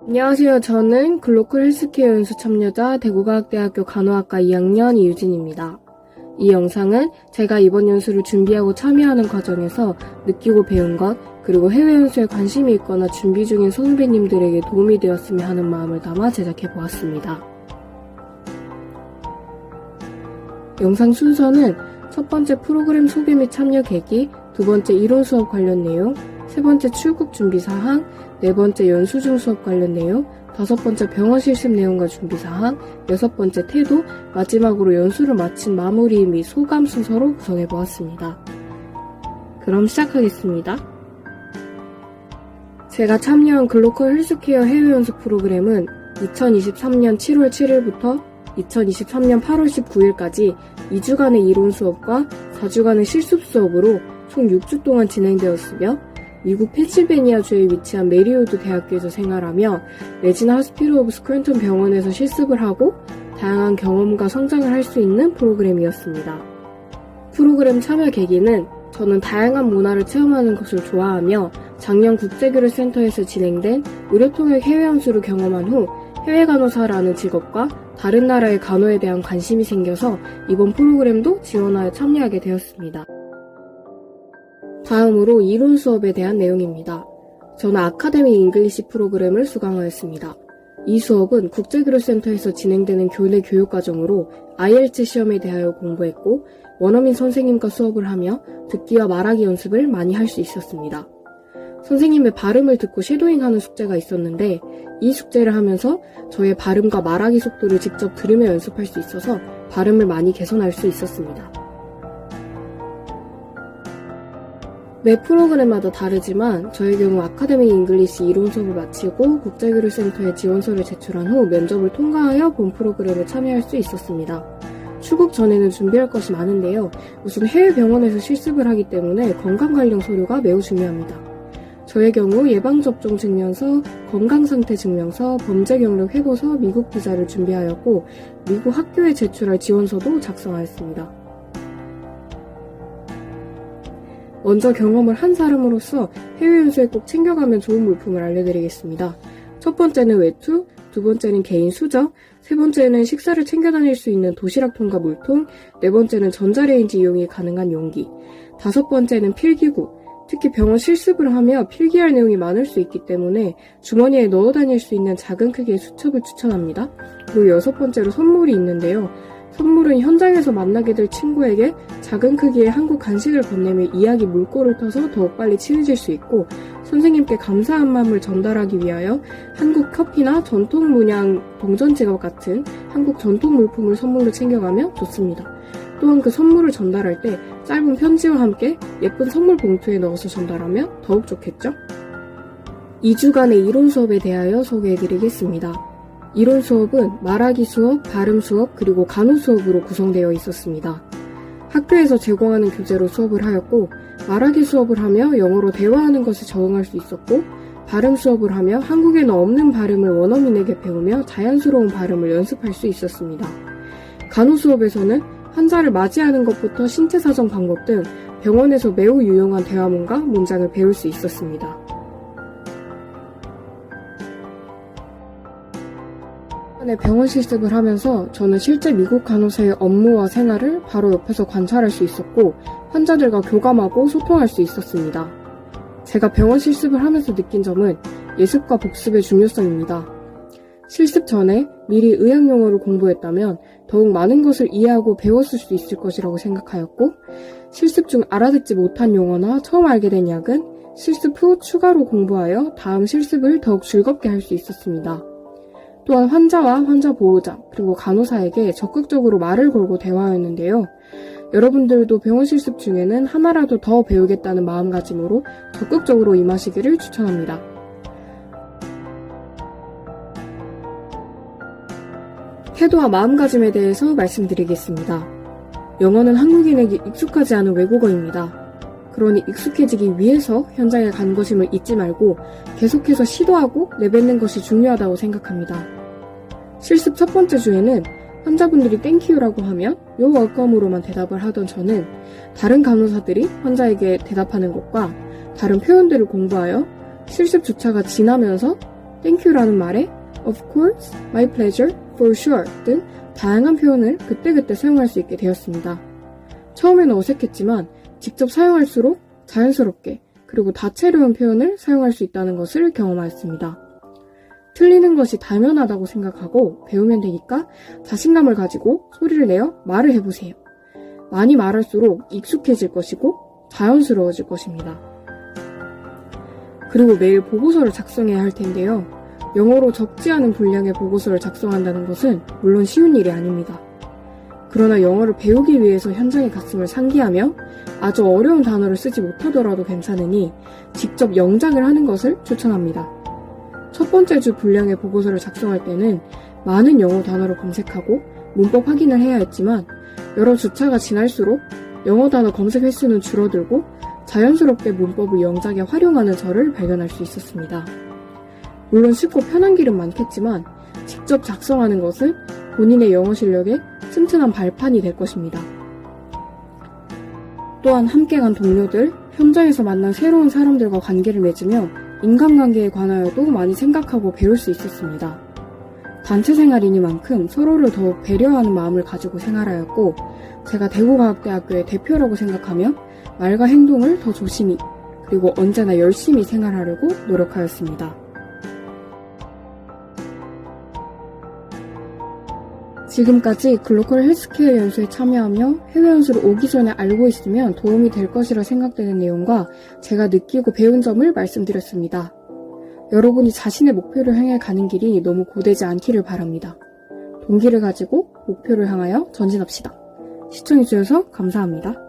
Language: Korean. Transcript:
안녕하세요. 저는 글로컬 헬스케어 연수 참여자 대구과학대학교 간호학과 2학년 이유진입니다. 이 영상은 제가 이번 연수를 준비하고 참여하는 과정에서 느끼고 배운 것, 그리고 해외 연수에 관심이 있거나 준비 중인 선후배님들에게 도움이 되었으면 하는 마음을 담아 제작해보았습니다. 영상 순서는 첫 번째 프로그램 소개 및 참여 계기, 두 번째 이론 수업 관련 내용, 세 번째 출국 준비 사항, 네 번째 연수 중 수업 관련 내용, 다섯 번째 병원 실습 내용과 준비 사항, 여섯 번째 태도, 마지막으로 연수를 마친 마무리 및 소감 순서로 구성해 보았습니다. 그럼 시작하겠습니다. 제가 참여한 글로컬 헬스케어 해외 연수 프로그램은 2023년 7월 7일부터 2023년 8월 19일까지 2주간의 이론 수업과 4주간의 실습 수업으로 총 6주 동안 진행되었으며 미국 펜실베니아주에 위치한 메리우드 대학교에서 생활하며 레지나 하스피럴 오브 스크랜턴 병원에서 실습을 하고 다양한 경험과 성장을 할 수 있는 프로그램이었습니다. 프로그램 참여 계기는 저는 다양한 문화를 체험하는 것을 좋아하며 작년 국제교류센터에서 진행된 의료통역 해외 연수를 경험한 후 해외 간호사라는 직업과 다른 나라의 간호에 대한 관심이 생겨서 이번 프로그램도 지원하여 참여하게 되었습니다. 다음으로 이론 수업에 대한 내용입니다. 저는 아카데미 잉글리시 프로그램을 수강하였습니다. 이 수업은 국제교류센터에서 진행되는 교내 교육과정으로 IELTS 시험에 대하여 공부했고 원어민 선생님과 수업을 하며 듣기와 말하기 연습을 많이 할 수 있었습니다. 선생님의 발음을 듣고 쉐도잉하는 숙제가 있었는데 이 숙제를 하면서 저의 발음과 말하기 속도를 직접 들으며 연습할 수 있어서 발음을 많이 개선할 수 있었습니다. 매 프로그램마다 다르지만 저의 경우 아카데미 잉글리시 이론 수업을 마치고 국제교류센터에 지원서를 제출한 후 면접을 통과하여 본 프로그램에 참여할 수 있었습니다. 출국 전에는 준비할 것이 많은데요. 우선 해외 병원에서 실습을 하기 때문에 건강 관련 서류가 매우 중요합니다. 저의 경우 예방접종 증명서, 건강상태 증명서, 범죄 경력 회고서, 미국 비자를 준비하였고 미국 학교에 제출할 지원서도 작성하였습니다. 먼저 경험을 한 사람으로서 해외 연수에 꼭 챙겨가면 좋은 물품을 알려드리겠습니다. 첫 번째는 외투, 두 번째는 개인 수저, 세 번째는 식사를 챙겨 다닐 수 있는 도시락통과 물통, 네 번째는 전자레인지 이용이 가능한 용기, 다섯 번째는 필기구, 특히 병원 실습을 하며 필기할 내용이 많을 수 있기 때문에 주머니에 넣어 다닐 수 있는 작은 크기의 수첩을 추천합니다. 그리고 여섯 번째로 선물이 있는데요. 선물은 현장에서 만나게 될 친구에게 작은 크기의 한국 간식을 건네며 이야기 물꼬를 터서 더욱 빨리 친해질 수 있고 선생님께 감사한 마음을 전달하기 위하여 한국 커피나 전통 문양 동전지갑 같은 한국 전통 물품을 선물로 챙겨가면 좋습니다. 또한 그 선물을 전달할 때 짧은 편지와 함께 예쁜 선물 봉투에 넣어서 전달하면 더욱 좋겠죠? 2주간의 이론 수업에 대하여 소개해드리겠습니다. 이론 수업은 말하기 수업, 발음 수업, 그리고 간호 수업으로 구성되어 있었습니다. 학교에서 제공하는 교재로 수업을 하였고 말하기 수업을 하며 영어로 대화하는 것에 적응할 수 있었고 발음 수업을 하며 한국에는 없는 발음을 원어민에게 배우며 자연스러운 발음을 연습할 수 있었습니다. 간호 수업에서는 환자를 맞이하는 것부터 신체 사정 방법 등 병원에서 매우 유용한 대화문과 문장을 배울 수 있었습니다. 병원 실습을 하면서 저는 실제 미국 간호사의 업무와 생활을 바로 옆에서 관찰할 수 있었고 환자들과 교감하고 소통할 수 있었습니다. 제가 병원 실습을 하면서 느낀 점은 예습과 복습의 중요성입니다. 실습 전에 미리 의학 용어를 공부했다면 더욱 많은 것을 이해하고 배웠을 수 있을 것이라고 생각하였고 실습 중 알아듣지 못한 용어나 처음 알게 된 약은 실습 후 추가로 공부하여 다음 실습을 더욱 즐겁게 할 수 있었습니다. 또한 환자와 환자 보호자 그리고 간호사에게 적극적으로 말을 걸고 대화하였는데요. 여러분들도 병원 실습 중에는 하나라도 더 배우겠다는 마음가짐으로 적극적으로 임하시기를 추천합니다. 태도와 마음가짐에 대해서 말씀드리겠습니다. 영어는 한국인에게 익숙하지 않은 외국어입니다. 그러니 익숙해지기 위해서 현장에 간 것임을 잊지 말고 계속해서 시도하고 내뱉는 것이 중요하다고 생각합니다. 실습 첫 번째 주에는 환자분들이 땡큐라고 하면 You're welcome으로만 대답을 하던 저는 다른 간호사들이 환자에게 대답하는 것과 다른 표현들을 공부하여 실습 주차가 지나면서 thank you라는 말에 of course, my pleasure, for sure 등 다양한 표현을 그때그때 사용할 수 있게 되었습니다. 처음에는 어색했지만 직접 사용할수록 자연스럽게 그리고 다채로운 표현을 사용할 수 있다는 것을 경험하였습니다. 틀리는 것이 당연하다고 생각하고 배우면 되니까 자신감을 가지고 소리를 내어 말을 해보세요. 많이 말할수록 익숙해질 것이고 자연스러워질 것입니다. 그리고 매일 보고서를 작성해야 할 텐데요. 영어로 적지 않은 분량의 보고서를 작성한다는 것은 물론 쉬운 일이 아닙니다. 그러나 영어를 배우기 위해서 현장에 갔음을 상기하며 아주 어려운 단어를 쓰지 못하더라도 괜찮으니 직접 영작을 하는 것을 추천합니다. 첫 번째 주 분량의 보고서를 작성할 때는 많은 영어 단어를 검색하고 문법 확인을 해야 했지만 여러 주차가 지날수록 영어 단어 검색 횟수는 줄어들고 자연스럽게 문법을 영작에 활용하는 저를 발견할 수 있었습니다. 물론 쉽고 편한 길은 많겠지만 직접 작성하는 것은 본인의 영어 실력에 튼튼한 발판이 될 것입니다. 또한 함께 간 동료들, 현장에서 만난 새로운 사람들과 관계를 맺으며 인간관계에 관하여도 많이 생각하고 배울 수 있었습니다. 단체 생활이니만큼 서로를 더욱 배려하는 마음을 가지고 생활하였고 제가 대구과학대학교의 대표라고 생각하며 말과 행동을 더 조심히 그리고 언제나 열심히 생활하려고 노력하였습니다. 지금까지 글로컬 헬스케어 연수에 참여하며 해외 연수를 오기 전에 알고 있으면 도움이 될 것이라 생각되는 내용과 제가 느끼고 배운 점을 말씀드렸습니다. 여러분이 자신의 목표를 향해 가는 길이 너무 고되지 않기를 바랍니다. 동기를 가지고 목표를 향하여 전진합시다. 시청해주셔서 감사합니다.